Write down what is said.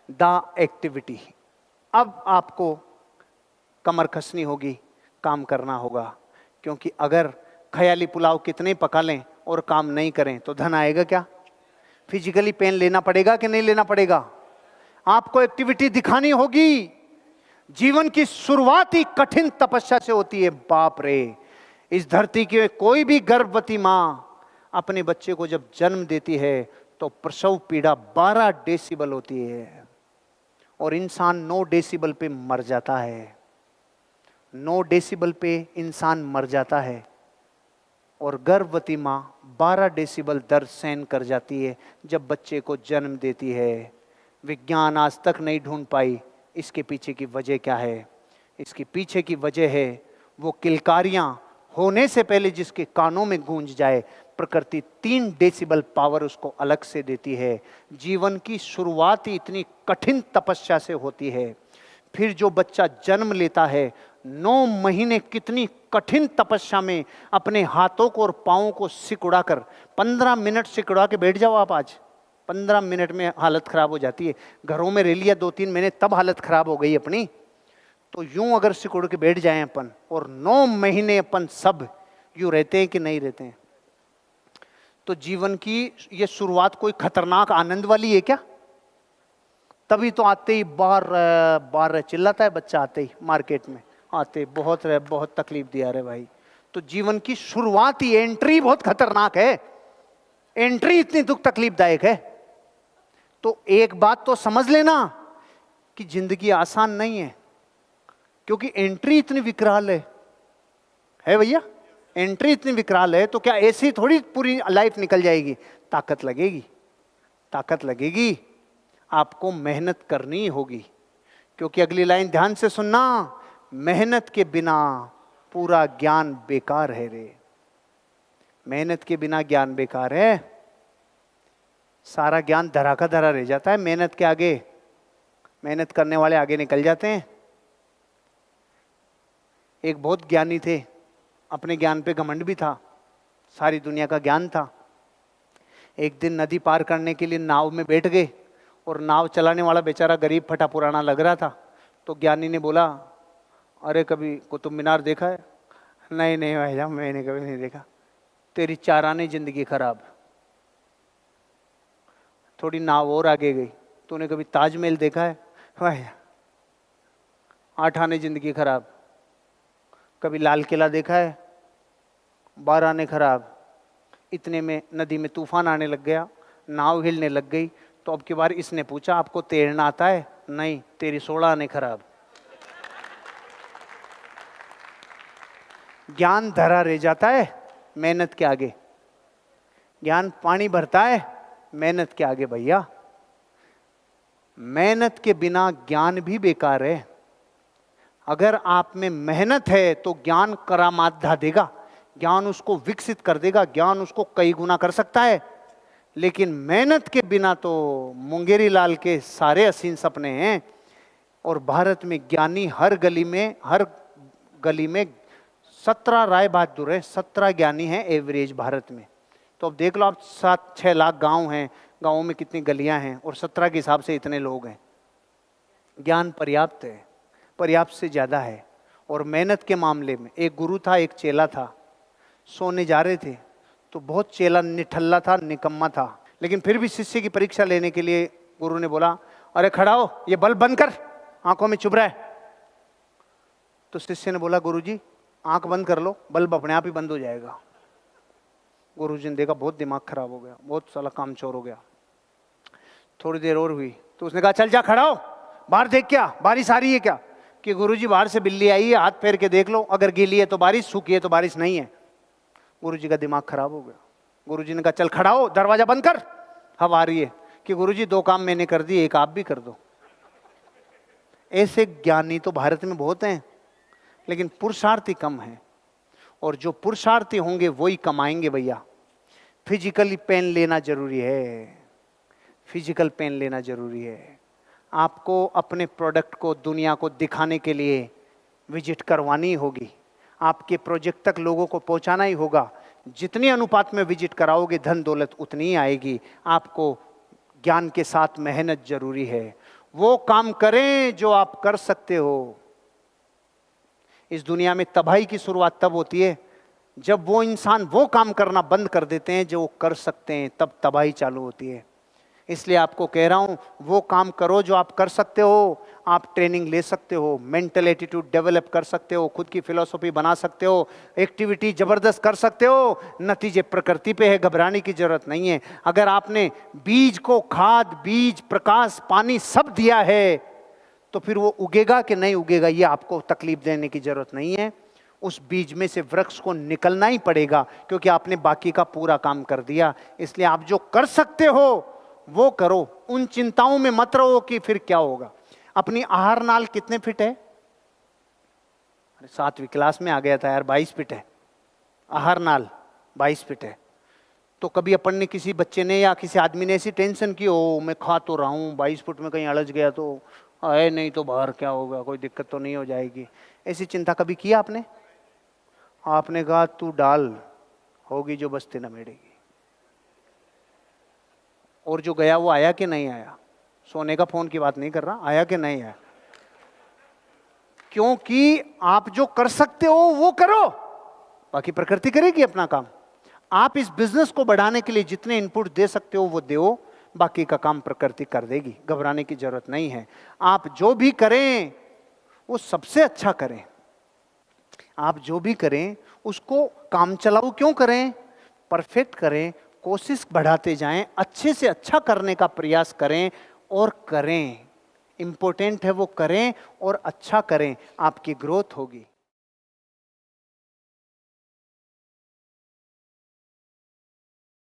The activity. अब आपको कमर कसनी होगी, काम करना होगा, क्योंकि अगर ख्याली पुलाव कितने पका लें और काम नहीं करें तो धन आएगा क्या? फिजिकली पेन लेना पड़ेगा कि नहीं लेना पड़ेगा? आपको एक्टिविटी दिखानी होगी। जीवन की शुरुआत ही कठिन तपस्या से होती है। बाप रे, इस धरती की कोई भी गर्भवती मां अपने बच्चे को जब जन्म देती है तो प्रसव पीड़ा 12 डेसिबल होती है और इंसान 9 डेसिबल पे मर जाता है। 9 डेसिबल पे इंसान मर जाता है और गर्भवती मां 12 डेसिबल दर्द सहन कर जाती है जब बच्चे को जन्म देती है। विज्ञान आज तक नहीं ढूंढ पाई इसके पीछे की वजह क्या है। इसके पीछे की वजह है वो किलकारियां होने से पहले जिसके कानों में गूंज जाए, प्रकृति 3 डेसिबल पावर उसको अलग से देती है। जीवन की शुरुआत ही इतनी कठिन तपस्या से होती है। फिर जो बच्चा जन्म लेता है 9 महीने कितनी कठिन तपस्या में अपने हाथों को और पाँवों को सिकुड़ा कर, 15 मिनट सिकुड़ा के बैठ जाओ आप। आज 15 मिनट में हालत खराब हो जाती है। घरों में रह लिया 2-3 महीने तब हालत खराब हो गई अपनी। तो यूं अगर सिकुड़ के बैठ जाएं अपन और 9 महीने अपन सब यूं रहते हैं कि नहीं रहते हैं, तो जीवन की ये शुरुआत कोई खतरनाक आनंद वाली है क्या? तभी तो आते ही बार चिल्लाता है बच्चा, आते ही मार्केट में आते बहुत तकलीफ दिया रे भाई। तो जीवन की शुरुआत ही, एंट्री बहुत खतरनाक है। एंट्री इतनी दुख तकलीफदायक है। तो एक बात तो समझ लेना कि जिंदगी आसान नहीं है, क्योंकि एंट्री इतनी विकराल है भैया। एंट्री इतनी विकराल है तो क्या ऐसी थोड़ी पूरी लाइफ निकल जाएगी? ताकत लगेगी, ताकत लगेगी। आपको मेहनत करनी होगी, क्योंकि अगली लाइन ध्यान से सुनना, मेहनत के बिना पूरा ज्ञान बेकार है रे। मेहनत के बिना ज्ञान बेकार है। सारा ज्ञान धरा का धरा रह जाता है मेहनत के आगे। मेहनत करने वाले आगे निकल जाते हैं। एक बहुत ज्ञानी थे, अपने ज्ञान पे घमंड भी था, सारी दुनिया का ज्ञान था। एक दिन नदी पार करने के लिए नाव में बैठ गए और नाव चलाने वाला बेचारा गरीब फटा पुराना लग रहा था। तो ज्ञानी ने बोला, अरे कभी कुतुब मीनार देखा है? नहीं नहीं भाई साहब, मैंने कभी नहीं देखा। तेरी 4 आने जिंदगी खराब। थोड़ी नाव और आगे गई, तूने कभी ताजमहल देखा है? भाई 8 आने जिंदगी खराब। कभी लाल किला देखा है? 12 आने खराब। इतने में नदी में तूफान आने लग गया, नाव हिलने लग गई। तो अब की बार इसने पूछा, आपको तैरना आता है? नहीं, तेरी 16 आने खराब। ज्ञान धरा रह जाता है मेहनत के आगे। ज्ञान पानी भरता है मेहनत के आगे भैया। मेहनत के बिना ज्ञान भी बेकार है। अगर आप में मेहनत है तो ज्ञान करामात ढा देगा, ज्ञान उसको विकसित कर देगा, ज्ञान उसको कई गुना कर सकता है। लेकिन मेहनत के बिना तो मुंगेरी लाल के सारे हसीन सपने हैं। और भारत में ज्ञानी हर गली में 17 राय बहादुर है, 17 ज्ञानी हैं एवरेज भारत में। तो अब देख लो आप, 7-6 लाख गांव हैं, गांवों में कितनी गलियां हैं और 17 के हिसाब से इतने लोग हैं। ज्ञान पर्याप्त है, पर्याप्त से ज़्यादा है। और मेहनत के मामले में एक गुरु था, एक चेला था। सोने जा रहे थे तो बहुत चेला निठल्ला था, निकम्मा था, लेकिन फिर भी शिष्य की परीक्षा लेने के लिए गुरु ने बोला, अरे खड़ा हो, ये बल्ब बंद कर, आंखों में चुभ रहा है। तो शिष्य ने बोला, गुरुजी आंख बंद कर लो, बल्ब अपने आप ही बंद हो जाएगा। गुरुजी ने देखा बहुत दिमाग खराब हो गया, बहुत साला काम चोर हो गया। थोड़ी देर और हुई तो उसने कहा, चल जा खड़ा हो, बाहर देख, क्या बारिश आ रही है क्या? कि गुरुजी बाहर से बिल्ली आई है, हाथ फेर के देख लो, अगर गीली है तो बारिश, सूखी है तो बारिश नहीं है। गुरुजी का दिमाग खराब हो गया। गुरुजी ने कहा, चल खड़ा हो, दरवाजा बंद कर, हवा आ रही है। कि गुरुजी 2 काम मैंने कर दिए, एक आप भी कर दो। ऐसे ज्ञानी तो भारत में बहुत हैं, लेकिन पुरुषार्थी कम हैं। और जो पुरुषार्थी होंगे वही कमाएंगे भैया। फिजिकली पेन लेना जरूरी है, फिजिकल पेन लेना जरूरी है। आपको अपने प्रोडक्ट को दुनिया को दिखाने के लिए विजिट करवानी होगी, आपके प्रोजेक्ट तक लोगों को पहुंचाना ही होगा। जितनी अनुपात में विजिट कराओगे धन दौलत उतनी ही आएगी। आपको ज्ञान के साथ मेहनत जरूरी है। वो काम करें जो आप कर सकते हो। इस दुनिया में तबाही की शुरुआत तब होती है जब वो इंसान वो काम करना बंद कर देते हैं जो वो कर सकते हैं, तब तबाही चालू होती है। इसलिए आपको कह रहा हूं, वो काम करो जो आप कर सकते हो। आप ट्रेनिंग ले सकते हो, मेंटल एटीट्यूड डेवलप कर सकते हो, खुद की फिलॉसफी बना सकते हो, एक्टिविटी जबरदस्त कर सकते हो। नतीजे प्रकृति पे है, घबराने की जरूरत नहीं है। अगर आपने बीज को खाद, बीज, प्रकाश, पानी सब दिया है तो फिर वो उगेगा कि नहीं उगेगा, ये आपको तकलीफ देने की जरूरत नहीं है। उस बीज में से वृक्ष को निकलना ही पड़ेगा, क्योंकि आपने बाकी का पूरा काम कर दिया। इसलिए आप जो कर सकते हो वो करो। उन चिंताओं में मत रहो कि फिर क्या होगा। अपनी आहार नाल कितने फिट है? अरे 7वीं क्लास में आ गया था यार, 22 फिट है आहार नाल, 22 फिट है। तो कभी अपन ने, किसी बच्चे ने या किसी आदमी ने ऐसी टेंशन की हो, मैं खा तो रहा हूं, 22 फुट में कहीं अड़च गया तो है, नहीं तो बाहर क्या होगा, कोई दिक्कत तो नहीं हो जाएगी, ऐसी चिंता कभी की आपने? आपने कहा तू डाल, होगी जो बस्ती न मिटेगी। और जो गया वो आया कि नहीं आया? सोने का फोन की बात नहीं कर रहा, आया कि नहीं आया? क्योंकि आप जो कर सकते हो वो करो, बाकी प्रकृति करेगी अपना काम। आप इस बिजनेस को बढ़ाने के लिए जितने इनपुट दे सकते हो वो दो, बाकी का काम प्रकृति कर देगी, घबराने की जरूरत नहीं है। आप जो भी करें वो सबसे अच्छा करें। आप जो भी करें उसको काम चलाओ क्यों करें, परफेक्ट करें, कोशिश बढ़ाते जाएं, अच्छे से अच्छा करने का प्रयास करें और करें। इंपॉर्टेंट है वो करें और अच्छा करें, आपकी ग्रोथ होगी।